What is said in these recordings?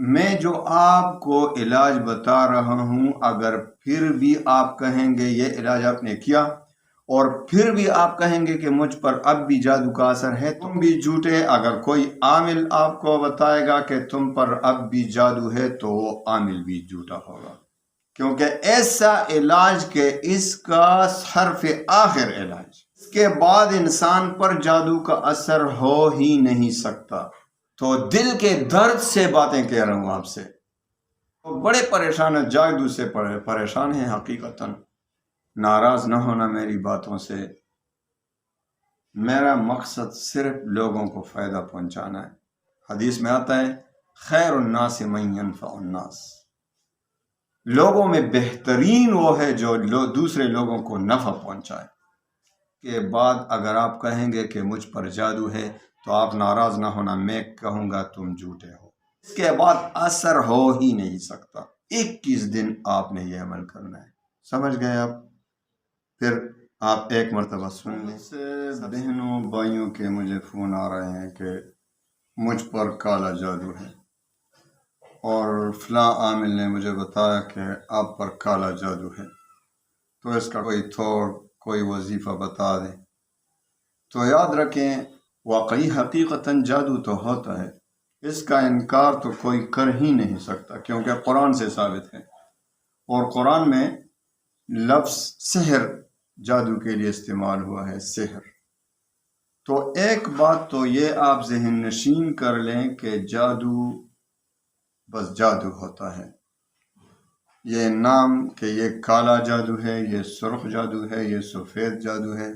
میں جو آپ کو علاج بتا رہا ہوں، اگر پھر بھی آپ کہیں گے یہ علاج آپ نے کیا اور پھر بھی آپ کہیں گے کہ مجھ پر اب بھی جادو کا اثر ہے، تم بھی جھوٹے۔ اگر کوئی عامل آپ کو بتائے گا کہ تم پر اب بھی جادو ہے تو وہ عامل بھی جھوٹا ہوگا، کیونکہ ایسا علاج کہ اس کا حرف آخر علاج، اس کے بعد انسان پر جادو کا اثر ہو ہی نہیں سکتا۔ تو دل کے درد سے باتیں کہہ رہا ہوں آپ سے، بڑے پریشان ہیں، جادو سے پریشان ہیں حقیقتاً۔ ناراض نہ ہونا میری باتوں سے، میرا مقصد صرف لوگوں کو فائدہ پہنچانا ہے۔ حدیث میں آتا ہے خیر الناس من ينفع الناس، لوگوں میں بہترین وہ ہے جو دوسرے لوگوں کو نفع پہنچائے۔ کے بعد اگر آپ کہیں گے کہ مجھ پر جادو ہے تو آپ ناراض نہ ہونا، میں کہوں گا تم جھوٹے ہو، اس کے بعد اثر ہو ہی نہیں سکتا۔ 21 دن آپ نے یہ عمل کرنا ہے، سمجھ گئے آپ؟ پھر آپ ایک مرتبہ سن لیں۔ بہنوں بھائیوں کے مجھے فون آ رہے ہیں کہ مجھ پر کالا جادو ہے اور فلاں عامل نے مجھے بتایا کہ آپ پر کالا جادو ہے، تو اس کا کوئی وظیفہ بتا دیں۔ تو یاد رکھیں، واقعی حقیقتاً جادو تو ہوتا ہے، اس کا انکار تو کوئی کر ہی نہیں سکتا، کیونکہ قرآن سے ثابت ہے، اور قرآن میں لفظ سحر جادو کے لیے استعمال ہوا ہے، سحر۔ تو ایک بات تو یہ آپ ذہن نشین کر لیں کہ جادو بس جادو ہوتا ہے، یہ نام کہ یہ کالا جادو ہے، یہ سرخ جادو ہے، یہ سفید جادو ہے،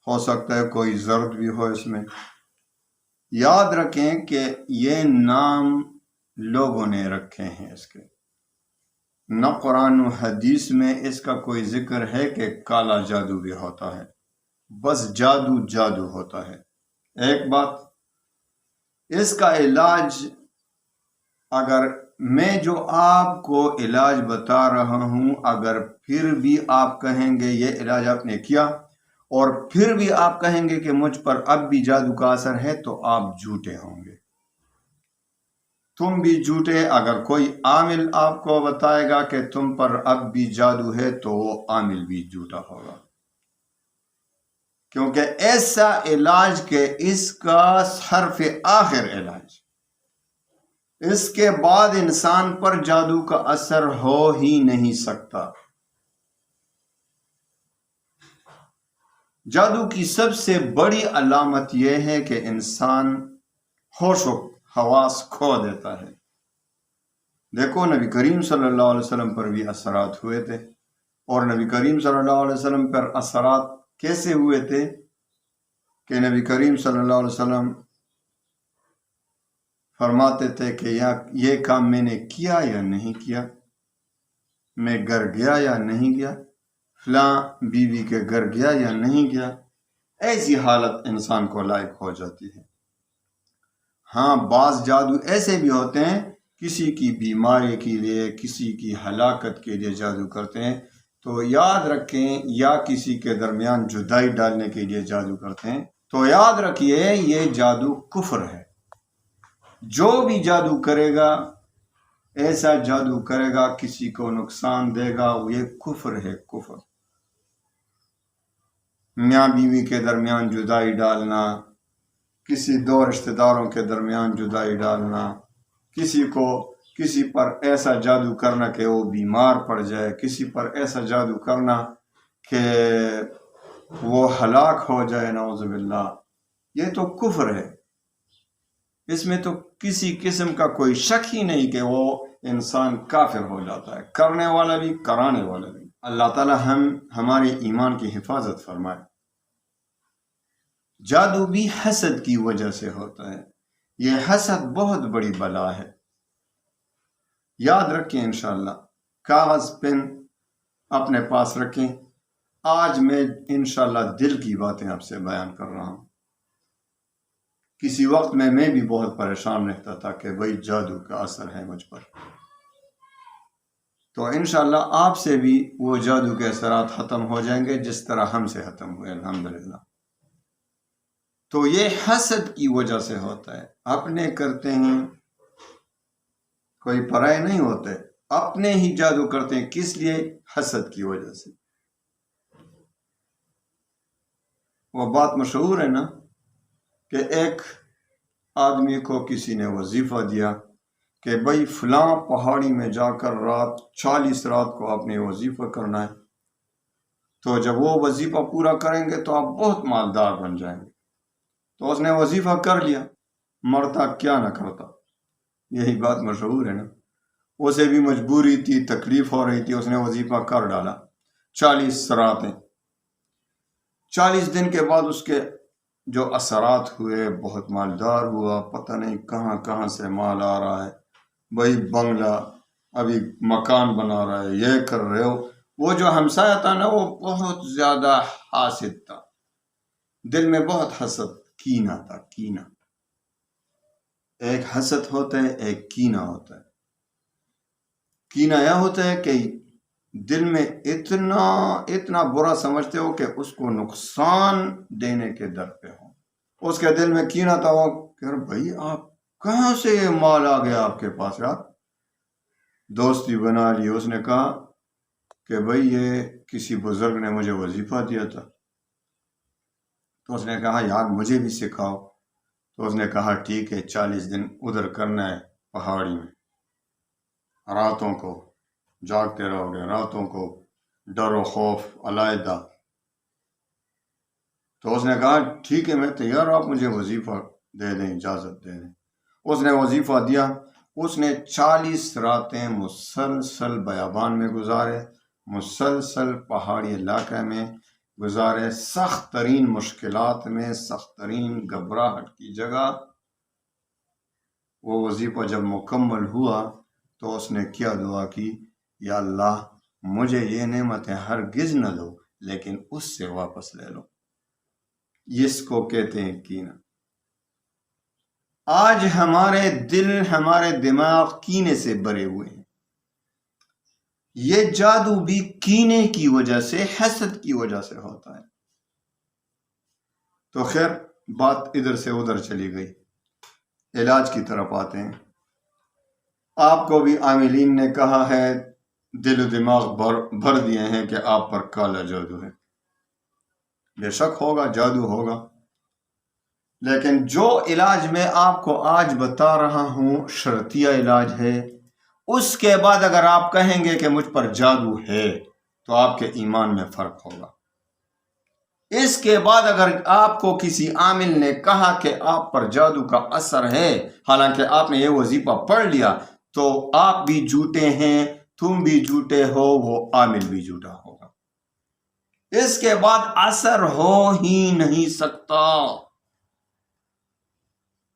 ہو سکتا ہے کوئی زرد بھی ہو اس میں۔ یاد رکھیں کہ یہ نام لوگوں نے رکھے ہیں اس کے، نہ قرآن و حدیث میں اس کا کوئی ذکر ہے کہ کالا جادو بھی ہوتا ہے، بس جادو جادو ہوتا ہے۔ ایک بات، اس کا علاج، اگر میں جو آپ کو علاج بتا رہا ہوں، اگر پھر بھی آپ کہیں گے یہ علاج آپ نے کیا اور پھر بھی آپ کہیں گے کہ مجھ پر اب بھی جادو کا اثر ہے تو آپ جھوٹے ہوں گے، تم بھی جھوٹے۔ اگر کوئی عامل آپ کو بتائے گا کہ تم پر اب بھی جادو ہے تو وہ عامل بھی جھوٹا ہوگا، کیونکہ ایسا علاج کہ اس کا حرف آخر علاج، اس کے بعد انسان پر جادو کا اثر ہو ہی نہیں سکتا۔ جادو کی سب سے بڑی علامت یہ ہے کہ انسان ہوش و حواس کھو دیتا ہے۔ دیکھو، نبی کریم صلی اللہ علیہ وسلم پر بھی اثرات ہوئے تھے، اور نبی کریم صلی اللہ علیہ وسلم پر اثرات کیسے ہوئے تھے کہ نبی کریم صلی اللہ علیہ وسلم فرماتے تھے کہ یہ کام میں نے کیا یا نہیں کیا، میں گھر گیا یا نہیں گیا، فلاں بیوی کے گھر گیا یا نہیں گیا۔ ایسی حالت انسان کو لائق ہو جاتی ہے۔ ہاں، بعض جادو ایسے بھی ہوتے ہیں، کسی کی بیماری کے لیے، کسی کی ہلاکت کے لیے جادو کرتے ہیں، تو یاد رکھیں، یا کسی کے درمیان جدائی ڈالنے کے لیے جادو کرتے ہیں، تو یاد رکھیے یہ جادو کفر ہے۔ جو بھی جادو کرے گا، ایسا جادو کرے گا کسی کو نقصان دے گا، یہ کفر ہے، کفر۔ میاں بیوی کے درمیان جدائی ڈالنا، کسی دو رشتہ داروں کے درمیان جدائی ڈالنا، کسی پر ایسا جادو کرنا کہ وہ بیمار پڑ جائے، کسی پر ایسا جادو کرنا کہ وہ ہلاک ہو جائے، نعوذ باللہ، یہ تو کفر ہے۔ اس میں تو کسی قسم کا کوئی شک ہی نہیں کہ وہ انسان کافر ہو جاتا ہے، کرنے والا بھی کرانے والا بھی۔ اللہ تعالی ہمارے ایمان کی حفاظت فرمائے۔ جادو بھی حسد کی وجہ سے ہوتا ہے، یہ حسد بہت بڑی بلا ہے، یاد رکھیں۔ انشاءاللہ کاغذ پین اپنے پاس رکھیں۔ آج میں انشاءاللہ دل کی باتیں آپ سے بیان کر رہا ہوں۔ کسی وقت میں بھی بہت پریشان رہتا تھا کہ بھئی جادو کا اثر ہے مجھ پر، تو انشاءاللہ آپ سے بھی وہ جادو کے اثرات ختم ہو جائیں گے جس طرح ہم سے ختم ہوئے، الحمدللہ۔ تو یہ حسد کی وجہ سے ہوتا ہے، اپنے کرتے ہیں کوئی پرائے نہیں ہوتے، اپنے ہی جادو کرتے ہیں۔ کس لیے؟ حسد کی وجہ سے۔ وہ بات مشہور ہے نا کہ ایک آدمی کو کسی نے وظیفہ دیا کہ بھائی فلاں پہاڑی میں جا کر 40 رات کو آپ نے وظیفہ کرنا ہے، تو جب وہ وظیفہ پورا کریں گے تو آپ بہت مالدار بن جائیں گے۔ تو اس نے وظیفہ کر لیا، مرتا کیا نہ کرتا، یہی بات مشہور ہے نا۔ اسے بھی مجبوری تھی، تکلیف ہو رہی تھی، اس نے وظیفہ کر ڈالا 40 راتیں۔ 40 دن کے بعد اس کے جو اثرات ہوئے، بہت مالدار ہوا، پتہ نہیں کہاں کہاں سے مال آ رہا ہے، بھائی بنگلہ، ابھی مکان بنا رہا ہے، یہ کر رہے ہو۔ وہ جو ہمسایہ تھا نا، وہ بہت زیادہ حاسد تھا، دل میں بہت حسد کینہ تھا، کینہ۔ ایک حسد ہوتا ہے، ایک کینہ ہوتا ہے۔ کینہ یہ ہوتا ہے کہ دل میں اتنا برا سمجھتے ہو کہ اس کو نقصان دینے کے در پہ ہو۔ اس کے دل میں کینہ تھا، وہ کہ بھائی آپ کہاں سے یہ مال آ گیا آپ کے پاس یار؟ دوستی بنا لی۔ اس نے کہا کہ بھائی یہ کسی بزرگ نے مجھے وظیفہ دیا تھا، تو اس نے کہا یار مجھے بھی سکھاؤ۔ تو اس نے کہا ٹھیک ہے، 40 دن ادھر کرنا ہے پہاڑی میں، راتوں کو جاگتے رہو گے، راتوں کو ڈر و خوف علیحدہ۔ تو اس نے کہا ٹھیک ہے میں تیار ہوں، آپ مجھے وظیفہ دے دیں، اجازت دے دیں۔ اس نے وظیفہ دیا۔ اس نے 40 راتیں مسلسل بیابان میں گزارے، مسلسل پہاڑی علاقے میں گزارے، سخت ترین مشکلات میں، سخت ترین گھبراہٹ کی جگہ۔ وہ وظیفہ جب مکمل ہوا تو اس نے کیا دعا کی، یا اللہ مجھے یہ نعمتیں ہرگز نہ دو، لیکن اس سے واپس لے لو۔ اس کو کہتے ہیں کینہ۔ آج ہمارے دل، ہمارے دماغ کینے سے بھرے ہوئے ہیں۔ یہ جادو بھی کینے کی وجہ سے، حسد کی وجہ سے ہوتا ہے۔ تو خیر بات ادھر سے ادھر چلی گئی، علاج کی طرف آتے ہیں۔ آپ کو بھی عاملین نے کہا ہے، دل و دماغ بھر دیے ہیں کہ آپ پر کالا جادو ہے۔ بے شک ہوگا، جادو ہوگا، لیکن جو علاج میں آپ کو آج بتا رہا ہوں شرطیہ علاج ہے۔ اس کے بعد اگر آپ کہیں گے کہ مجھ پر جادو ہے تو آپ کے ایمان میں فرق ہوگا۔ اس کے بعد اگر آپ کو کسی عامل نے کہا کہ آپ پر جادو کا اثر ہے، حالانکہ آپ نے یہ وظیفہ پڑھ لیا، تو آپ بھی جھوٹے ہیں، تم بھی جھوٹے ہو، وہ عامل بھی جھوٹا ہوگا۔ اس کے بعد اثر ہو ہی نہیں سکتا،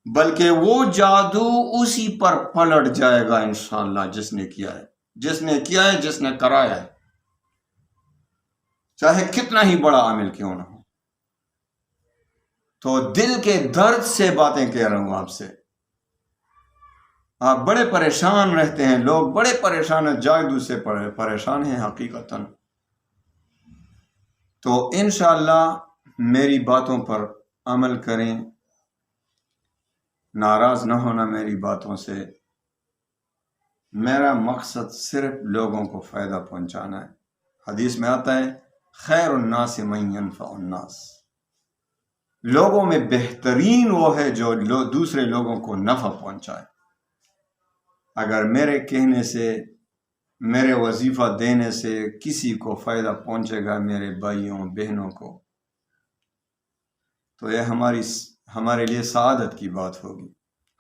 بلکہ وہ جادو اسی پر پلٹ جائے گا انشاءاللہ، جس نے کیا ہے، جس نے کرایا ہے، چاہے کتنا ہی بڑا عامل کیوں نہ ہو۔ تو دل کے درد سے باتیں کہہ رہا ہوں آپ سے۔ آپ بڑے پریشان رہتے ہیں، لوگ بڑے پریشان ہیں، جادو سے پریشان ہیں حقیقتاً۔ تو انشاءاللہ میری باتوں پر عمل کریں، ناراض نہ ہونا میری باتوں سے۔ میرا مقصد صرف لوگوں کو فائدہ پہنچانا ہے۔ حدیث میں آتا ہے خیر الناس من ينفع الناس، لوگوں میں بہترین وہ ہے جو دوسرے لوگوں کو نفع پہنچائے۔ اگر میرے کہنے سے، میرے وظیفہ دینے سے کسی کو فائدہ پہنچے گا، میرے بھائیوں بہنوں کو، تو یہ ہمارے لیے سعادت کی بات ہوگی،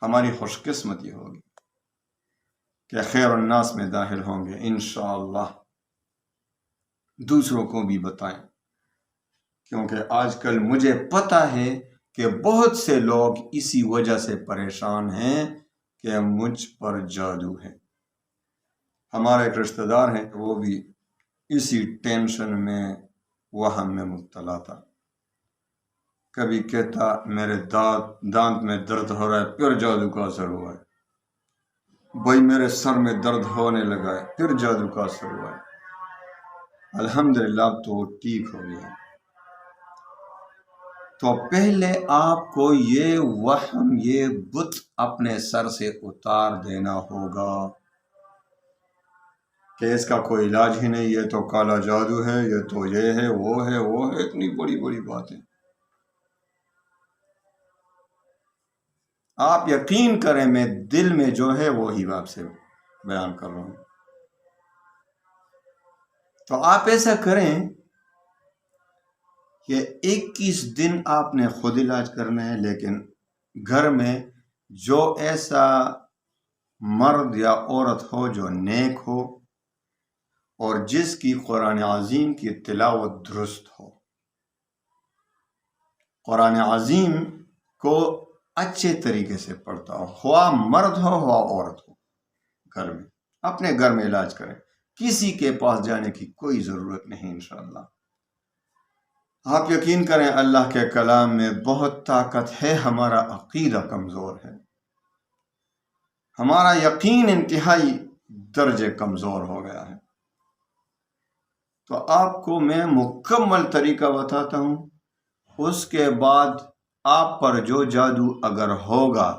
ہماری خوش قسمتی ہوگی کہ خیر الناس میں داخل ہوں گے انشاءاللہ۔ دوسروں کو بھی بتائیں، کیونکہ آج کل مجھے پتہ ہے کہ بہت سے لوگ اسی وجہ سے پریشان ہیں کہ مجھ پر جادو ہے۔ ہمارا ایک رشتہ دار ہے، وہ بھی اسی ٹینشن میں، وہم میں مبتلا تھا۔ کبھی کہتا میرے دانت میں درد ہو رہا ہے، پھر جادو کا اثر ہوا ہے۔ بھائی میرے سر میں درد ہونے لگا ہے، پھر جادو کا اثر ہوا ہے۔ الحمدللہ اب تو ٹھیک ہو گیا۔ تو پہلے آپ کو یہ وہم، یہ بت اپنے سر سے اتار دینا ہوگا کہ اس کا کوئی علاج ہی نہیں، یہ تو کالا جادو ہے، یہ تو یہ ہے، وہ ہے، وہ ہے، اتنی بڑی بڑی باتیں۔ آپ یقین کریں، میں دل میں جو ہے وہی آپ سے بیان کر رہا ہوں۔ تو آپ ایسا کریں کہ 21 دن آپ نے خود علاج کرنا ہے، لیکن گھر میں جو ایسا مرد یا عورت ہو جو نیک ہو اور جس کی قرآن عظیم کی تلاوت درست ہو، قرآن عظیم کو اچھے طریقے سے پڑھتا ہو، خواہ مرد ہو خواہ عورت ہو، گھر میں اپنے گھر میں علاج کریں، کسی کے پاس جانے کی کوئی ضرورت نہیں انشاءاللہ۔ آپ یقین کریں اللہ کے کلام میں بہت طاقت ہے، ہمارا عقیدہ کمزور ہے، ہمارا یقین انتہائی درجے کمزور ہو گیا ہے۔ تو آپ کو میں مکمل طریقہ بتاتا ہوں، اس کے بعد آپ پر جو جادو اگر ہوگا،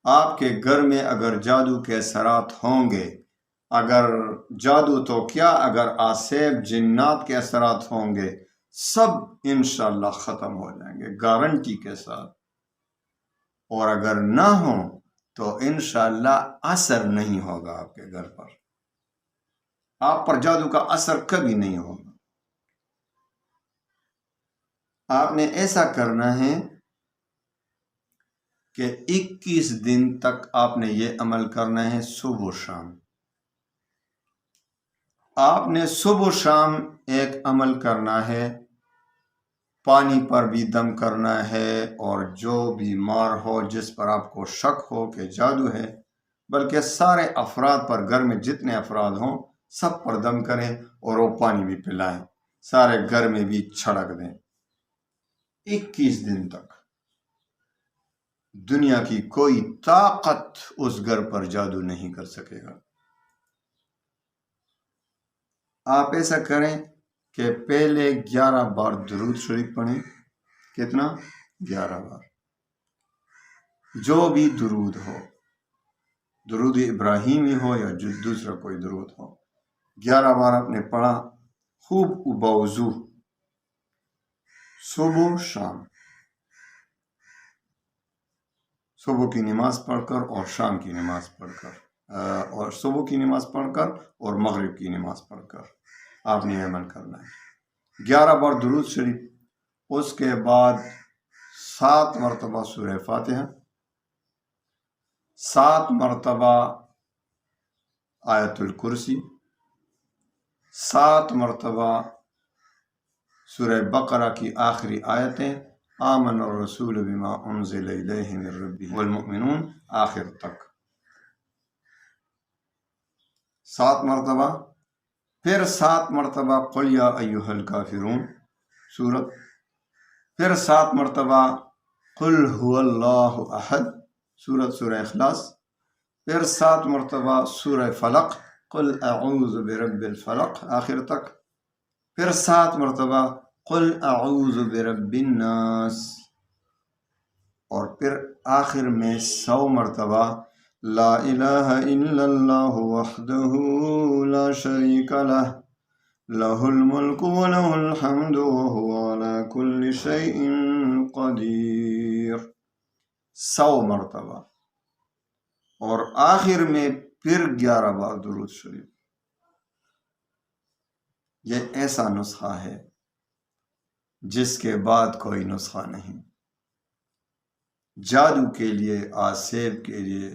آپ کے گھر میں اگر جادو کے اثرات ہوں گے، اگر جادو تو کیا، اگر آسیب جنات کے اثرات ہوں گے، سب انشاءاللہ ختم ہو جائیں گے گارنٹی کے ساتھ۔ اور اگر نہ ہوں تو انشاءاللہ اثر نہیں ہوگا آپ کے گھر پر، آپ پر جادو کا اثر کبھی نہیں ہوگا۔ آپ نے ایسا کرنا ہے کہ 21 دن تک آپ نے یہ عمل کرنا ہے، صبح و شام۔ آپ نے صبح و شام ایک عمل کرنا ہے، پانی پر بھی دم کرنا ہے، اور جو بیمار ہو، جس پر آپ کو شک ہو کہ جادو ہے، بلکہ سارے افراد پر، گھر میں جتنے افراد ہوں سب پر دم کریں اور وہ پانی بھی پلائیں، سارے گھر میں بھی چھڑک دیں۔ 21 دن تک دنیا کی کوئی طاقت اس گھر پر جادو نہیں کر سکے گا۔ آپ ایسا کریں کہ پہلے 11 بار درود شریف پڑھیں۔ کتنا؟ 11 بار، جو بھی درود ہو، درود ابراہیمی ہو یا جو دوسرا کوئی درود ہو، 11 بار آپ نے پڑھا، خوب باوضو، صبح شام، صبح کی نماز پڑھ کر اور شام کی نماز پڑھ کر، اور صبح کی نماز پڑھ کر اور مغرب کی نماز پڑھ کر آپ نے عمل کرنا ہے۔ 11 بار درود شریف، اس کے بعد 7 مرتبہ سورہ فاتحہ، 7 مرتبہ آیت الکرسی، 7 مرتبہ سورہ بقرہ کی آخری آیتیں، آمن الرسول بما انزل الیہ من ربہ والمؤمنون، آخر تک 7 مرتبہ، پھر 7 مرتبہ قل یا ایھا الکافرون سورت، پھر 7 مرتبہ قل هو اللہ احد سورت، سورہ اخلاص، پھر 7 مرتبہ سورہ فلق، قل اعوذ برب الفلق، آخر تک، پھر 7 مرتبہ قل اعوذ برب الناس، اور پھر آخر میں 100 مرتبہ لا الہ الا اللہ وحدہ لا شریک لہ لہ الملک ولہ الحمد وہو علی کل شیء قدیر، 100 مرتبہ، اور آخر میں پھر 11 بار درود شریف۔ یہ ایسا نسخہ ہے جس کے بعد کوئی نسخہ نہیں، جادو کے لیے، آسیب کے لیے،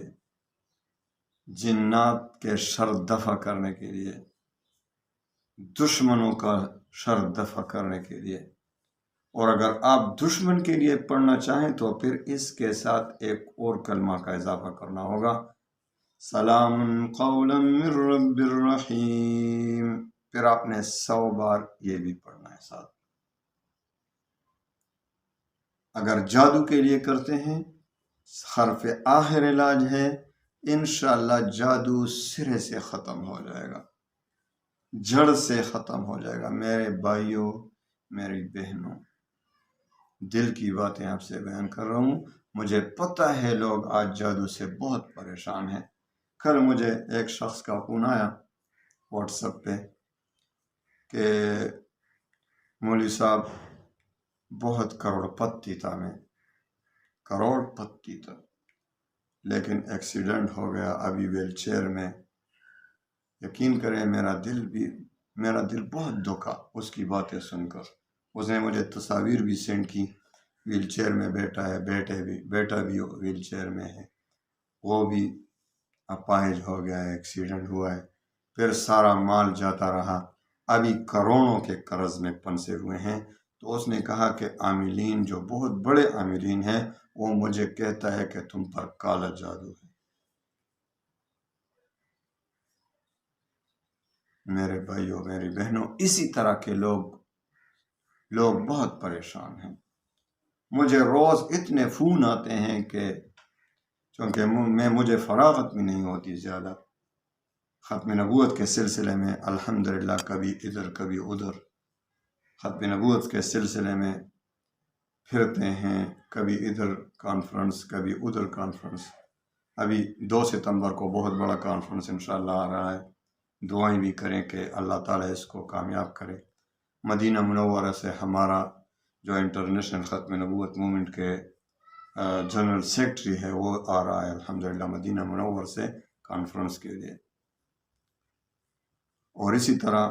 جنات کے شر دفع کرنے کے لیے، دشمنوں کا شر دفع کرنے کے لیے۔ اور اگر آپ دشمن کے لیے پڑھنا چاہیں تو پھر اس کے ساتھ ایک اور کلمہ کا اضافہ کرنا ہوگا، سلام قولا من رب الرحیم، پھر آپ نے 100 بار یہ بھی پڑھنا ہے ساتھ۔ اگر جادو کے لیے کرتے ہیں، حرف آخر علاج ہے، انشاءاللہ جادو سرے سے ختم ہو جائے گا، جڑ سے ختم ہو جائے گا۔ میرے بھائیوں، میری بہنوں، دل کی باتیں آپ سے بیان کر رہا ہوں۔ مجھے پتہ ہے لوگ آج جادو سے بہت پریشان ہیں۔ کل مجھے ایک شخص کا فون آیا واٹس ایپ پہ کہ مولوی صاحب بہت کروڑ پتی تھا، میں کروڑ پتی تھا، لیکن ایکسیڈنٹ ہو گیا، ابھی ویل چیئر میں۔ یقین کریں میرا دل بہت دکھا اس کی باتیں سن کر۔ اس نے مجھے تصاویر بھی سینڈ کی، ویل چیئر میں بیٹھا ہے، بیٹا بھی ویل چیئر میں ہے، وہ بھی اپاہج ہو گیا ہے، ایکسیڈنٹ ہوا ہے، پھر سارا مال جاتا رہا، ابھی کروڑوں کے قرض میں پھنسے ہوئے ہیں۔ تو اس نے کہا کہ عاملین جو بہت بڑے عاملین ہیں وہ مجھے کہتا ہے کہ تم پر کالا جادو ہے۔ میرے بھائیوں میری بہنوں، اسی طرح کے لوگ بہت پریشان ہیں۔ مجھے روز اتنے فون آتے ہیں کہ چونکہ مجھے فراغت بھی نہیں ہوتی زیادہ، ختم نبوت کے سلسلے میں الحمدللہ کبھی ادھر کبھی ادھر، ختم نبوت کے سلسلے میں پھرتے ہیں، کبھی ادھر کانفرنس کبھی ادھر کانفرنس۔ ابھی 2 ستمبر کو بہت بڑا کانفرنس انشاءاللہ آ رہا ہے، دعائیں بھی کریں کہ اللہ تعالیٰ اس کو کامیاب کرے۔ مدینہ منورہ سے ہمارا جو انٹرنیشنل ختم نبوت موومنٹ کے جنرل سیکرٹری ہے وہ آ رہا ہے الحمدللہ مدینہ منور سے کانفرنس کے لیے، اور اسی طرح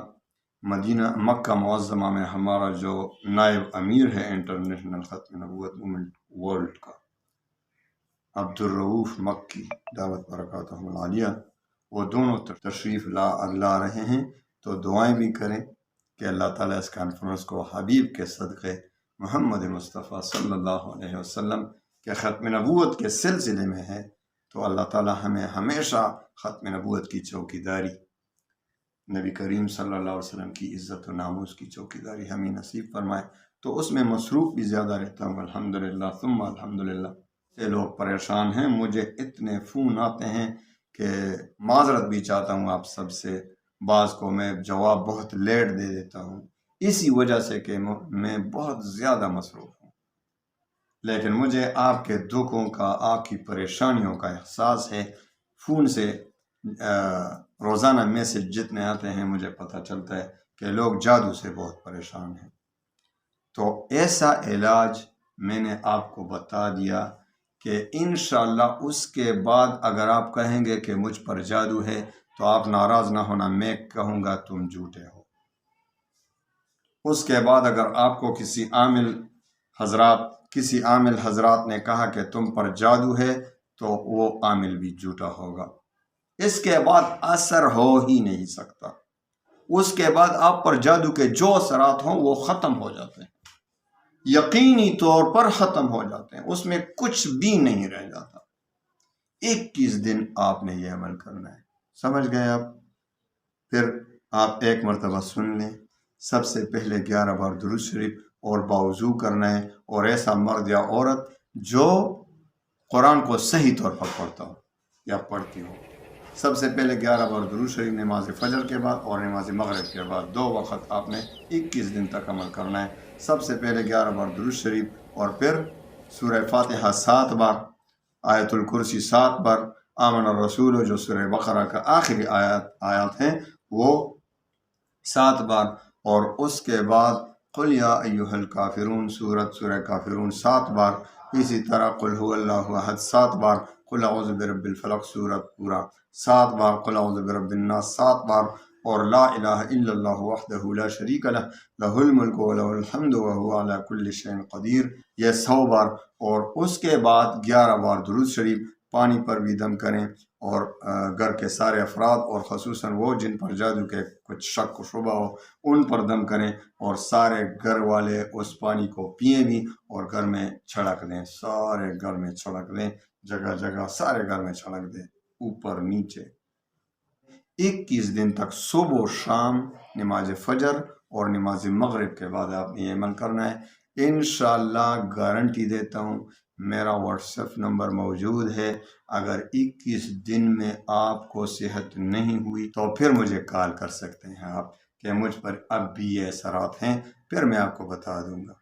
مکہ معظمہ میں ہمارا جو نائب امیر ہے انٹرنیشنل ختم نبوت موومنٹ ورلڈ کا، عبدالرؤف مکی دعوت برکاتہ العالیہ، وہ دونوں تشریف لا رہے ہیں۔ تو دعائیں بھی کریں کہ اللہ تعالیٰ اس کانفرنس کو حبیب کے صدقے محمد مصطفیٰ صلی اللہ علیہ وسلم کے ختم نبوت کے سلسلے میں ہے، تو اللہ تعالیٰ ہمیں ہمیشہ ختم نبوت کی چوکیداری، نبی کریم صلی اللہ علیہ وسلم کی عزت و ناموس کی چوکیداری ہمیں نصیب فرمائے۔ تو اس میں مصروف بھی زیادہ رہتا ہوں الحمدللہ ثم الحمدللہ۔ سے لوگ پریشان ہیں، مجھے اتنے فون آتے ہیں کہ معذرت بھی چاہتا ہوں آپ سب سے، بعض کو میں جواب بہت لیٹ دے دیتا ہوں، اسی وجہ سے کہ میں بہت زیادہ مصروف ہوں، لیکن مجھے آپ کے دکھوں کا، آپ کی پریشانیوں کا احساس ہے۔ فون سے روزانہ میسج جتنے آتے ہیں مجھے پتہ چلتا ہے کہ لوگ جادو سے بہت پریشان ہیں۔ تو ایسا علاج میں نے آپ کو بتا دیا کہ انشاءاللہ اس کے بعد اگر آپ کہیں گے کہ مجھ پر جادو ہے تو آپ ناراض نہ ہونا، میں کہوں گا تم جھوٹے ہو۔ اس کے بعد اگر آپ کو کسی عامل حضرات نے کہا کہ تم پر جادو ہے تو وہ عامل بھی جھوٹا ہوگا۔ اس کے بعد اثر ہو ہی نہیں سکتا، اس کے بعد آپ پر جادو کے جو اثرات ہوں وہ ختم ہو جاتے ہیں، یقینی طور پر ختم ہو جاتے ہیں، اس میں کچھ بھی نہیں رہ جاتا۔ 21 دن آپ نے یہ عمل کرنا ہے، سمجھ گئے آپ؟ پھر آپ ایک مرتبہ سن لیں، سب سے پہلے 11 بار درود شریف اور باوضو کرنا ہے، اور ایسا مرد یا عورت جو قرآن کو صحیح طور پر پڑھتا ہو یا پڑھتی ہو، سب سے پہلے 11 بار درود شریف نماز فجر کے بعد اور نماز مغرب کے بعد 2 وقت آپ نے 21 دن تک عمل کرنا ہے۔ سب سے پہلے 11 بار درود شریف، اور پھر سورہ فاتحہ 7 بار، آیت الکرسی 7 بار، آمن الرسول جو سورہ بقرہ کا آخری آیات ہیں وہ 7 بار، اور اس کے بعد قل یا ایھا الکافرون سورہ کافرون 7 بار، اسی طرح قل هو اللہ احد 7 بار، قل اعوذ برب الفلق سورت پورا 7 بار، قل اعوذ برب الناس 7 بار، اور لا الہ الا اللہ وحدہ لا شریک لہ لہ الملک ولہ الحمد وہو علی کل شیء قدیر، یہ 100 بار، اور اس کے بعد 11 بار درود شریف۔ پانی پر بھی دم کریں، اور گھر کے سارے افراد اور خصوصاً وہ جن پر جادو کے کچھ شک و شبہ ہو ان پر دم کریں، اور سارے گھر والے اس پانی کو پئیں بھی اور گھر میں چھڑک دیں، سارے گھر میں چھڑک دیں، جگہ جگہ سارے گھر میں چھڑک دیں، اوپر نیچے۔ 21 دن تک صبح و شام نماز فجر اور نماز مغرب کے بعد آپ نے یہ عمل کرنا ہے۔ انشاءاللہ گارنٹی دیتا ہوں، میرا واٹس ایپ نمبر موجود ہے، اگر 21 دن میں آپ کو صحت نہیں ہوئی تو پھر مجھے کال کر سکتے ہیں آپ کہ مجھ پر اب بھی یہ اثرات ہیں، پھر میں آپ کو بتا دوں گا۔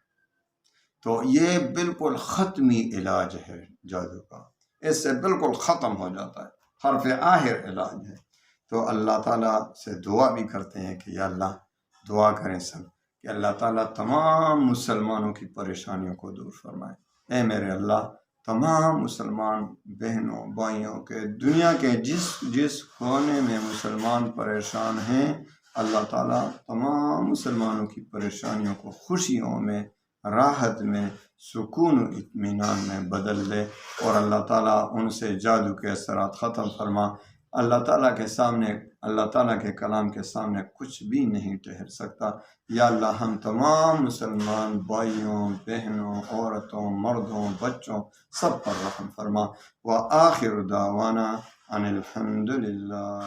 تو یہ بالکل ختمی علاج ہے جادو کا، اس سے بالکل ختم ہو جاتا ہے، حرف آخر علاج ہے۔ تو اللہ تعالیٰ سے دعا بھی کرتے ہیں کہ یا اللہ، دعا کریں سب کہ اللہ تعالیٰ تمام مسلمانوں کی پریشانیوں کو دور فرمائے۔ اے میرے اللہ، تمام مسلمان بہنوں بھائیوں کے دنیا کے جس کونے میں مسلمان پریشان ہیں، اللہ تعالیٰ تمام مسلمانوں کی پریشانیوں کو خوشیوں میں، راحت میں، سکون و اطمینان میں بدل دے، اور اللہ تعالیٰ ان سے جادو کے اثرات ختم فرما۔ اللہ تعالیٰ کے سامنے، اللہ تعالیٰ کے کلام کے سامنے کچھ بھی نہیں ٹھہر سکتا۔ یا اللہ، ہم تمام مسلمان بھائیوں بہنوں عورتوں مردوں بچوں سب پر رحم فرما۔ وآخر دعوانا ان الحمد للہ۔